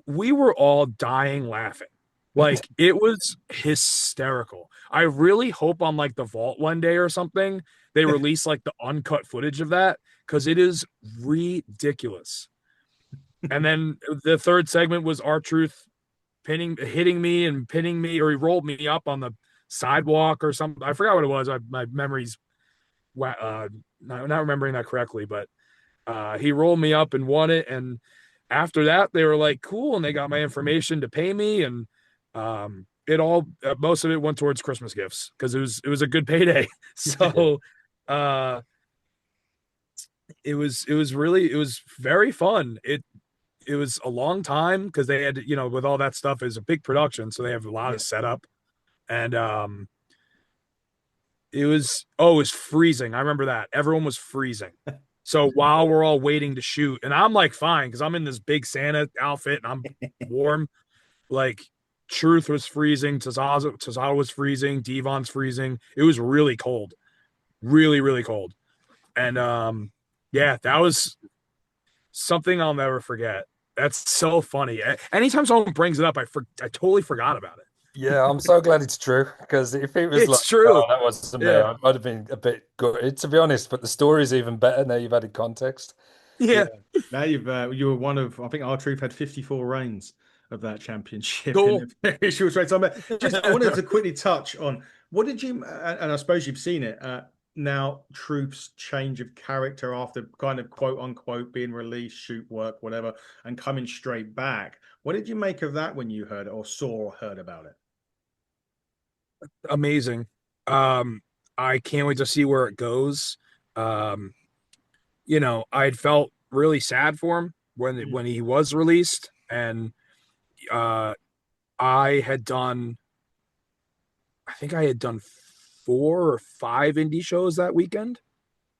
we were all dying laughing. Like it was hysterical. I really hope on like the vault one day or something, they release like the uncut footage of that because it is ridiculous. And then the third segment was R-Truth hitting me and pinning me, or he rolled me up on the sidewalk or something. I forgot what it was. My memory's not remembering that correctly, but he rolled me up and won it. And after that, they were like, cool. And they got my information to pay me. And it all, most of it went towards Christmas gifts because it was a good payday. So it was very fun. It was a long time because they had, with all that stuff, is a big production. So they have a lot of setup. And it was freezing. I remember that. Everyone was freezing. So while we're all waiting to shoot, and I'm like fine because I'm in this big Santa outfit and I'm warm. Like Truth was freezing, Tozawa was freezing, Devon's freezing. It was really cold, really really cold. And yeah, that was something I'll never forget. That's so funny. Anytime someone brings it up, I totally forgot about it. Yeah, I'm so glad it's true because if it was like, It's true. oh, that wasn't me, Yeah. I'd have been a bit gutted, to be honest. But the story's even better now you've added context. Yeah. Yeah. Now you were one of, I think our Truth had 54 reigns of that championship in Cool. the very short race. I wanted to quickly touch on what did you, and I suppose you've seen it now, Truth's change of character after kind of quote unquote being released, shoot work, whatever, and coming straight back. What did you make of that when you heard it or saw or heard about it? Amazing. I can't wait to see where it goes. Um, I'd felt really sad for him when he was released, and uh, I had done, I think I had done 4 or 5 indie shows that weekend.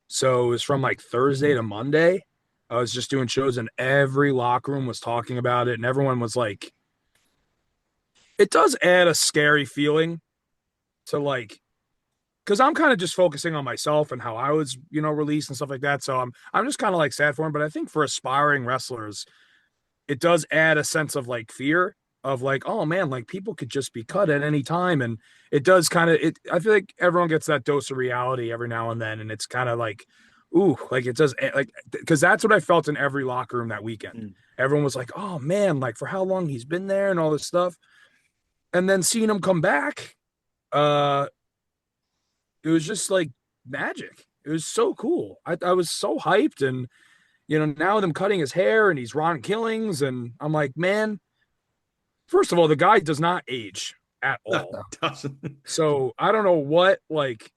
So it was from like Thursday to Monday. I was just doing shows, and every locker room was talking about it, and everyone was like, it does add a scary feeling to like, because I'm kind of just focusing on myself and how I was, released and stuff like that. So I'm just kind of like sad for him. But I think for aspiring wrestlers, it does add a sense of like fear of like, oh man, like people could just be cut at any time. And it does kind of it. I feel like everyone gets that dose of reality every now and then, and it's kind of like, ooh, like it does like because that's what I felt in every locker room that weekend. Everyone was like, oh man, like for how long he's been there and all this stuff. And then seeing him come back, uh, it was just like magic. It was so cool. I was so hyped, and now them cutting his hair and he's Ron Killings, and I'm like, man, first of all, the guy does not age at No, all. it doesn't. So I don't know what like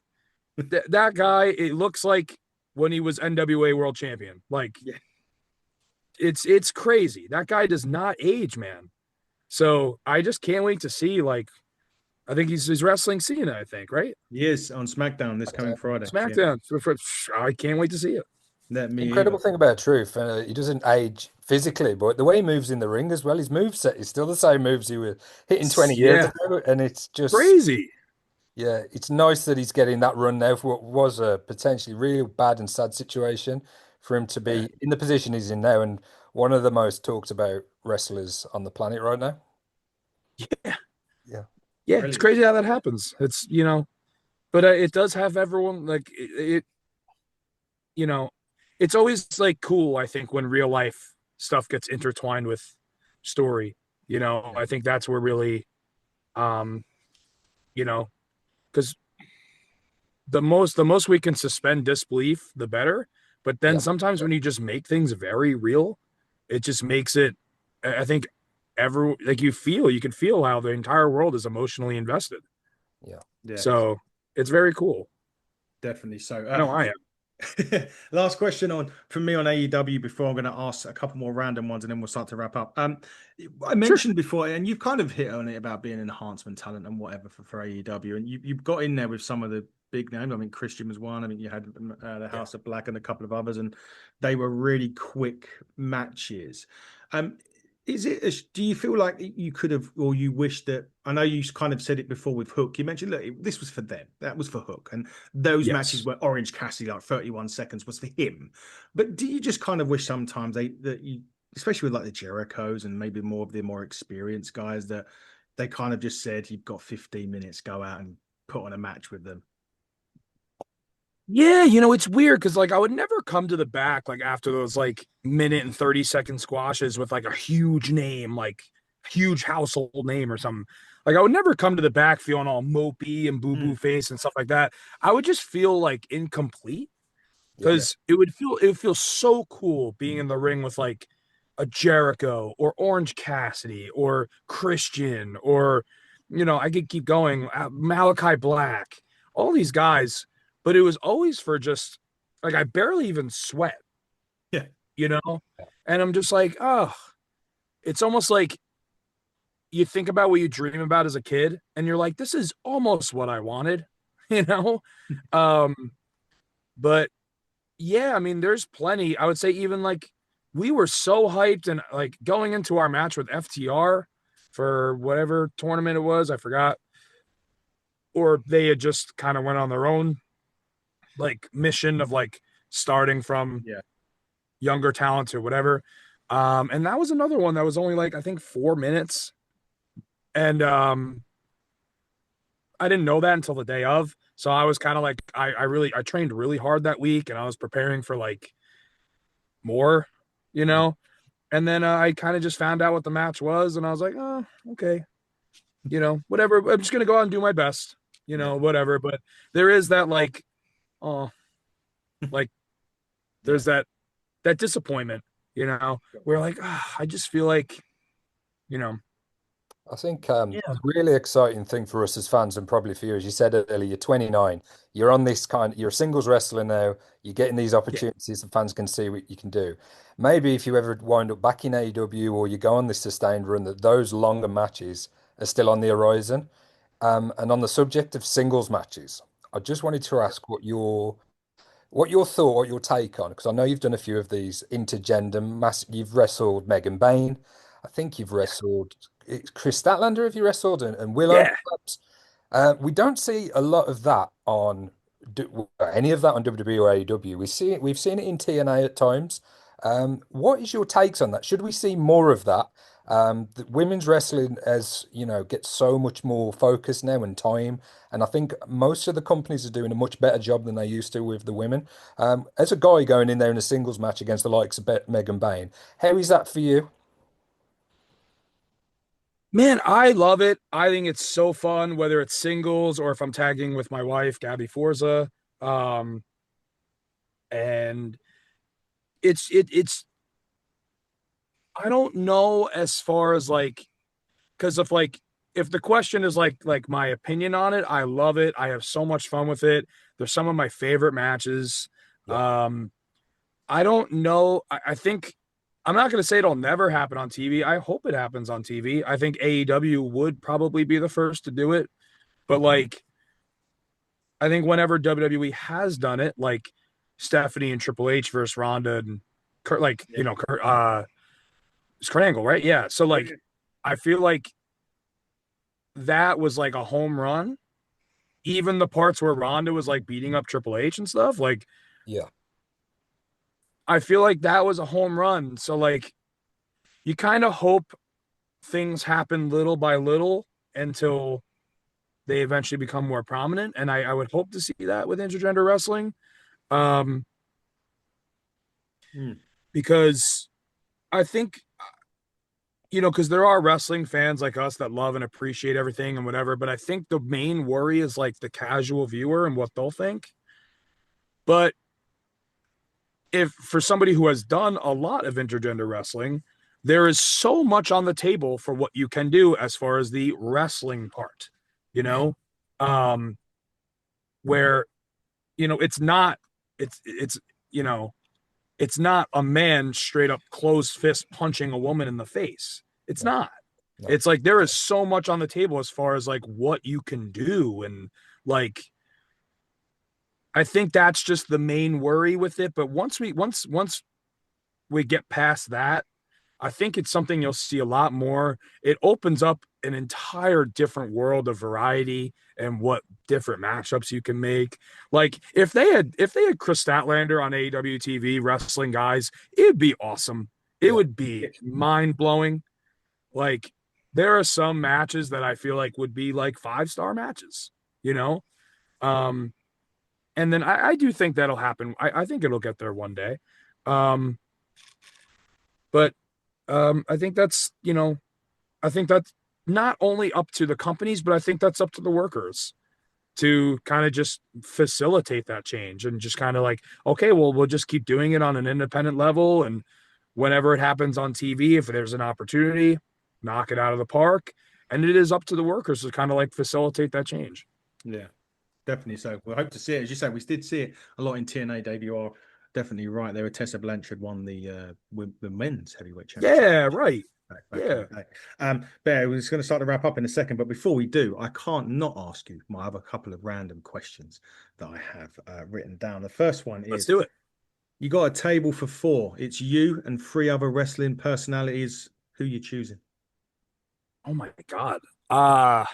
that guy. It looks like when he was NWA World Champion. Like Yeah. it's crazy. That guy does not age, man. So I just can't wait to see. Like, I think he's wrestling Cena. I think, right? Yes, on SmackDown this coming Friday. Yeah, SmackDown. I can't wait to see it. let me either. Incredible thing about Truth, he doesn't age physically, but the way he moves in the ring as well, his move set is still the same moves he was hitting 20 years Yeah, ago, and it's just crazy. yeah, it's nice that he's getting that run now for what was a potentially real bad and sad situation for him to Yeah, be in the position he's in now, and one of the most talked about wrestlers on the planet right now. Yeah, Yeah, yeah. It's brilliant. crazy how that happens. It's but it does have everyone like you know, it's always like cool, I think, when real life stuff gets intertwined with story. Yeah, I think that's where really, um, you know, because the most we can suspend disbelief, the better. But then yeah, sometimes when you just make things very real, it just makes it. I think like you can feel how the entire world is emotionally invested. yeah. yeah, So it's very cool. definitely. So, I know I am. last question on from me on AEW before I'm going to ask a couple more random ones and then we'll start to wrap up. I Sure. mentioned before, and you've kind of hit on it about being an enhancement talent and whatever for AEW, and you've got in there with some of the big names. I mean, Christian was one. I mean, you had the Yeah. House of Black and a couple of others, and they were really quick matches. Um, do you feel like you could have, or you wish that? I know you kind of said it before with Hook. You mentioned, look, this was for them. That was for Hook, and those matches Yes. where Orange Cassidy, like 31 seconds, was for him. But do you just kind of wish sometimes that you, especially with like the Jerichos and maybe more of the more experienced guys, that they kind of just said, you've got 15 minutes, go out and put on a match with them? Yeah, it's weird because like I would never come to the back like after those like minute and 30-second squashes with like a huge name, like huge household name or something. Like I would never come to the back feeling all mopey and boo-boo Mm, face and stuff like that. I would just feel like incomplete Yeah. yeah. because it would feel so cool being in the ring with like a Jericho or Orange Cassidy or Christian or I could keep going, Malachi Black, all these guys, but it was always for just like I barely even sweat, Yeah. you know, and I'm just like, oh, it's almost like you think about what you dream about as a kid, and you're like, this is almost what I wanted, you know, um, but yeah, I mean, there's plenty. I would say even like we were so hyped and like going into our match with FTR for whatever tournament it was, I forgot, or they had just kind of went on their own like mission of like starting from Yeah. younger talent or whatever. And that was another one that was only like I think 4 minutes, and I didn't know that until the day of. So I was kind of like I trained really hard that week, and I was preparing for like more, you Mm, know. And then I kind of just found out what the match was, and I was like, oh, okay, whatever. I'm just gonna go out and do my best, yeah. whatever. But there is that like, oh, like Yeah. there's that disappointment, where like, I just feel like, you know, I think yeah, the really exciting thing for us as fans and probably for you, as you said earlier, you're 29, you're on this you're a singles wrestler now, you're getting these yeah, opportunities and fans can see what you can do. Maybe if you ever wind up back in AEW or you go on this sustained run, that those longer matches are still on the horizon. And on the subject of singles matches, I just wanted to ask what your thought, what your take on, because I know you've done a few of these intergender mass. You've wrestled Megan Bain. I think you've wrestled Chris Statlander. Have you wrestled and Willow? yeah. Perhaps? We don't see a lot of that on any of that on WWE or AEW. We've seen it in TNA at times. What is your takes on that? Should we see more of that? The women's wrestling, as you know, gets so much more focus now and time, and I think most of the companies are doing a much better job than they used to with the women. As a guy going in there in a singles match against the likes of Megan Bain, how is that for you? Man, I love it. I think it's so fun, whether it's singles or if I'm tagging with my wife, Gabby Forza. Um, and it's I don't know as far as like because if the question is like my opinion on it, I love it. I have so much fun with it. They're some of my favorite matches. Yeah, Um, I don't know. I think I'm not going to say it'll never happen on TV. I hope it happens on TV. I think AEW would probably be the first to do it. But like, I think whenever WWE has done it, like Stephanie and Triple H versus Ronda and Kurt, like, Yeah. it's Kurt Angle, right? Yeah. So Yeah. like, I feel like that was like a home run. Even the parts where Ronda was like beating up Triple H and stuff, like, Yeah. I feel like that was a home run. So like, you kind of hope things happen little by little until they eventually become more prominent. And I would hope to see that with intergender wrestling. Um, Mm. because I think, because there are wrestling fans like us that love and appreciate everything and whatever, but I think the main worry is like the casual viewer and what they'll think. But if for somebody who has done a lot of intergender wrestling, there is so much on the table for what you can do as far as the wrestling part, you know, um, where, it's not, it's, you know, it's not a man straight up closed fist punching a woman in the face. It's No, not. no. It's like there is so much on the table as far as like what you can do. And like, I think that's just the main worry with it. But once we get past that, I think it's something you'll see a lot more. It opens up an entire different world of variety and what different matchups you can make. Like if they had Chris Statlander on AEW TV wrestling guys, it'd be awesome. It Yeah. would be mind blowing. Like there are some matches that I feel like would be like 5-star matches, you know? Um, and then I do think that'll happen. I think it'll get there one day. Um, but I think I think that's not only up to the companies, but I think that's up to the workers to kind of just facilitate that change and just kind of like, okay, well, we'll just keep doing it on an independent level. And whenever it happens on TV, if there's an opportunity, knock it out of the park. And it is up to the workers to kind of like facilitate that change. Yeah, definitely. So we hope to see it. As you say, we did see it a lot in TNA. Dave, you are definitely right there. Tessa Blanchard won the men's heavyweight championship Yeah, right. back in Yeah. the day. Bear, we're just going to start to wrap up in a second, but before we do, I can't not ask you my other couple of random questions that I have written down. The first one Let's is: do it. you got a table for four. It's you and three other wrestling personalities. Who you choosing? Oh my God. Uh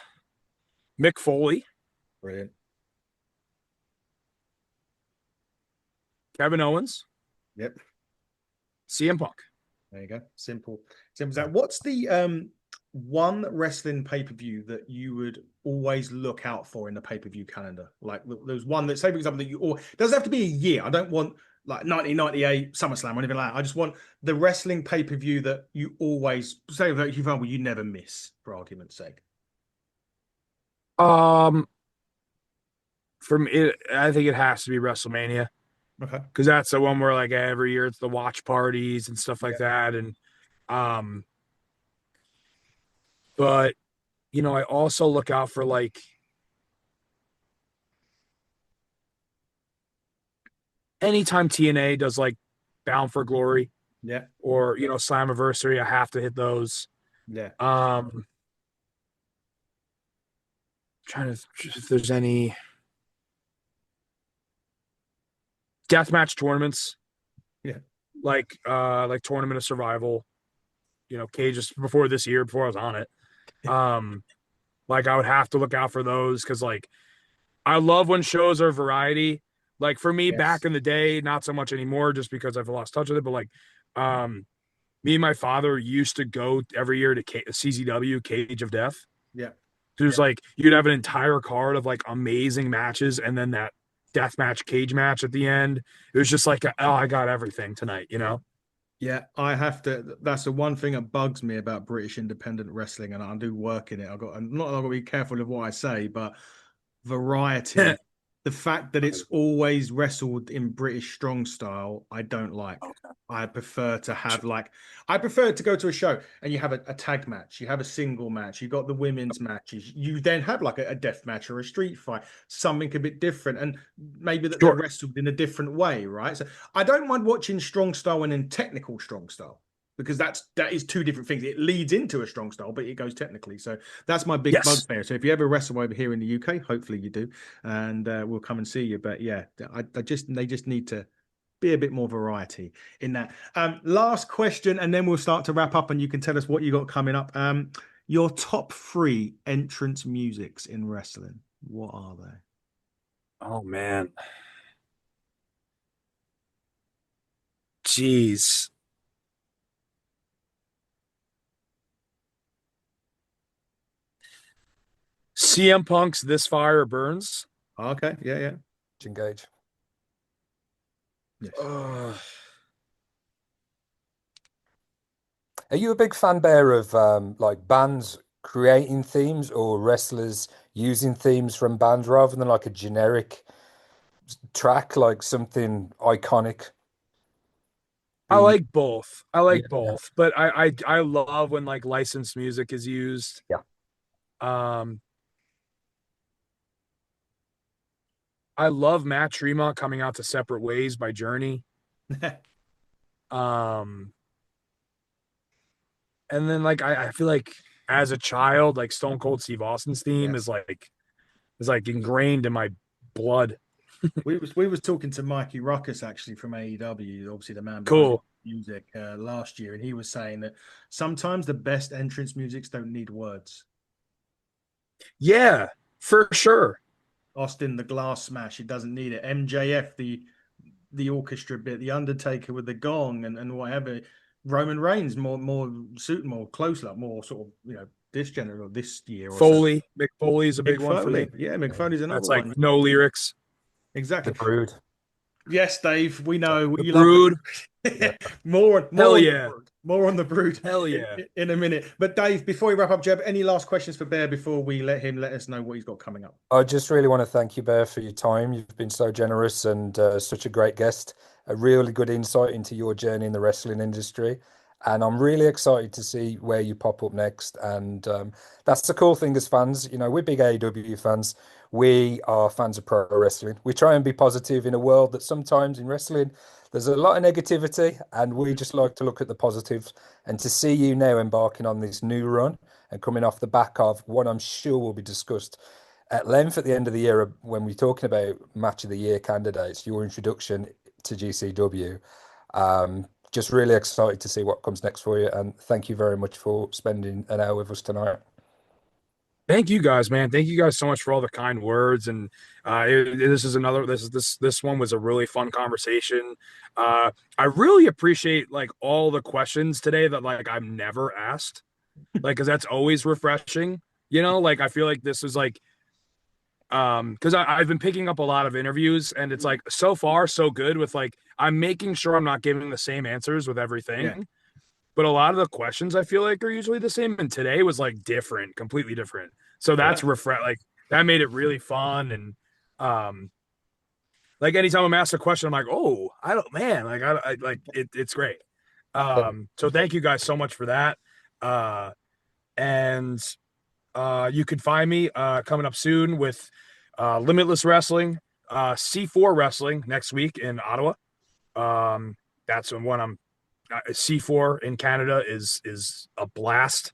Mick Foley, Brilliant. Kevin Owens, Yep. CM Punk. There you go. Simple. Simple as that. What's the one wrestling pay-per-view that you would always look out for in the pay-per-view calendar? Like there's one that, say for example, that you or it doesn't have to be a year. I don't want like 1998 SummerSlam or anything like that. I just want the wrestling pay-per-view that you always say, for example, you never miss, for argument's sake. Um, from it, I think it has to be WrestleMania Okay. because that's the one where like every year it's the watch parties and stuff like Yeah. that. And um, but I also look out for like anytime TNA does like Bound for Glory Yeah. or Slammiversary, I have to hit those. Yeah. Trying to if there's any deathmatch tournaments Yeah. like Tournament of Survival, Cages before this year before I was on it. Like I would have to look out for those because like I love when shows are variety. Like for me back Yes. in the day, not so much anymore just because I've lost touch with it, but like me and my father used to go every year to CZW Cage of Death. Yeah. It was like you'd have an entire card of like amazing matches and then that death match cage match at the end. It was just like, oh, I got everything tonight, you know? Yeah, I have to. That's the one thing that bugs me about British independent wrestling, and I do work in it. I'm not. I've got to be careful of what I say, but variety, the fact that it's always wrestled in British strong style, I don't like. I prefer to have I prefer to go to a show and you have a tag match, you have a single match, you got the women's matches, you then have like a death match or a street fight, something a bit different, and maybe that they're Sure. wrestled in a different way, right? So I don't mind watching strong style and in technical strong style. because that is two different things. It leads into a strong style, but it goes technically. So that's my big Yes. bugbear. So if you ever wrestle over here in the UK, hopefully you do, and we'll come and see you. But yeah, they just need to be a bit more variety in that. Last question, and then we'll start to wrap up, and you can tell us what you got coming up. Your top three entrance musics in wrestling. What are they? Oh man. Jeez. CM Punk's This Fire Burns. Okay, yeah, yeah, Engage. yes. Uh, Are you a big fan, Bear, of like bands creating themes or wrestlers using themes from bands rather than like a generic track, like something iconic I being? like both. I Yeah, like both, but I love when like licensed music is used. yeah. Um, I love Matt Tremont coming out to Separate Ways by Journey. Um, and then like I feel like as a child, like Stone Cold Steve Austin's theme Yes. is like ingrained in my blood. We was talking to Mikey Ruckus actually from AEW, obviously the man behind Cool. music last year, and he was saying that sometimes the best entrance musics don't need words. Yeah, for sure. Austin, the glass smash, it doesn't need it. MJF, the orchestra bit, the Undertaker with the gong and whatever. Roman Reigns, more suit, more close up, more sort of this general this year or so. Foley, Mick Foley is a Mick big one for me. Foley, yeah, Mick Foley's another That's like one. no lyrics. The Exactly. Brood. Yes, Dave, we know The you love the Brood. Yeah. Hell more on the yeah. brood, more on the brood Hell yeah. in a minute. But Dave, before we wrap up, Jeb, any last questions for Bear before we let us know what he's got coming up? I just really want to thank you, Bear, for your time. You've been so generous and such a great guest. A really good insight into your journey in the wrestling industry. And I'm really excited to see where you pop up next. And that's the cool thing as fans. You know, we're big AEW fans. We are fans of pro wrestling. We try and be positive in a world that sometimes in wrestling, there's a lot of negativity. And we just like to look at the positives. And to see you now embarking on this new run and coming off the back of what I'm sure will be discussed at length at the end of the year when we're talking about match of the year candidates, your introduction to GCW. Just really excited to see what comes next for you. And thank you very much for spending an hour with us tonight. Thank you guys, man. Thank you guys so much for all the kind words. And this is another this one was a really fun conversation. I really appreciate like all the questions today that like I've never asked. Like, because that's always refreshing. You know, like I feel like this is like because I've been picking up a lot of interviews and it's like so far so good with like I'm making sure I'm not giving the same answers with Yeah, everything, but a lot of the questions I feel like are usually the same, and today was like different, completely different. So yeah, that's like that made it really fun. And like anytime I'm asked a question, I'm like, oh, I don't, man, like I like it's great. So thank you guys so much for that. uh and You can find me coming up soon with Limitless Wrestling, C4 Wrestling next week in Ottawa. That's when I'm C4 in Canada is a blast.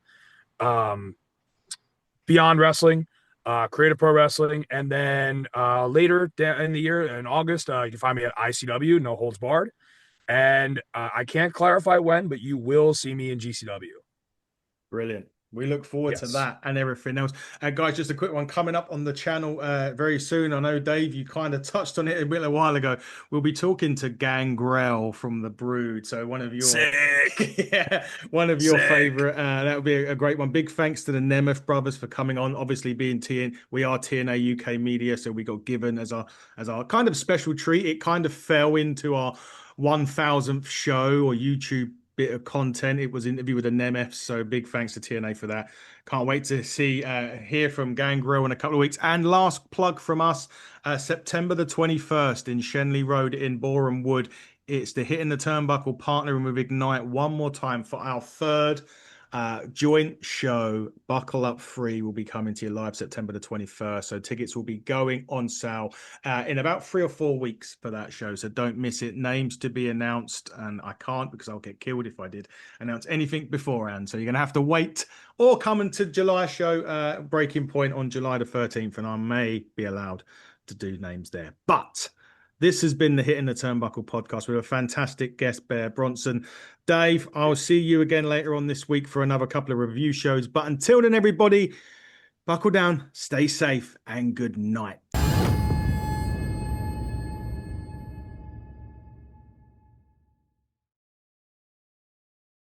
Um, Beyond Wrestling, Creative Pro Wrestling, and then later in the year in August, you can find me at ICW, No Holds Barred. And I can't clarify when, but you will see me in GCW. brilliant. We look forward to Yes. that and everything else. Guys, just a quick one coming up on the channel very soon. I know, Dave, you kind of touched on it a bit a while ago. We'll be talking to Gangrel from the Brood. So one of your Sick. yeah, one of your Sick. favorite. That would be a great one. Big thanks to the Nemeth brothers for coming on. Obviously, being TN, we are TNA UK Media, so we got given as our kind of special treat. It kind of fell into our 1000th show or YouTube bit of content. It was an interview with the Nemeth, so big thanks to TNA for that. Can't wait to hear from Gangrel in a couple of weeks. And last plug from us, September the 21st in Shenley Road in Boreham Wood. It's the Hitting the Turnbuckle partnering with Ignite one more time for our third Joint show, Buckle Up Free will be coming to you live September the 21st. So tickets will be going on sale in about 3 or 4 weeks for that show. So don't miss it. Names to be announced. And I can't, because I'll get killed if I did announce anything beforehand. So you're going to have to wait or come into July show, Breaking Point on July the 13th. And I may be allowed to do names there. But this has been the Hitting the Turnbuckle podcast with a fantastic guest, Bear Bronson. Dave, I'll see you again later on this week for another couple of review shows. But until then, everybody, buckle down, stay safe, and good night.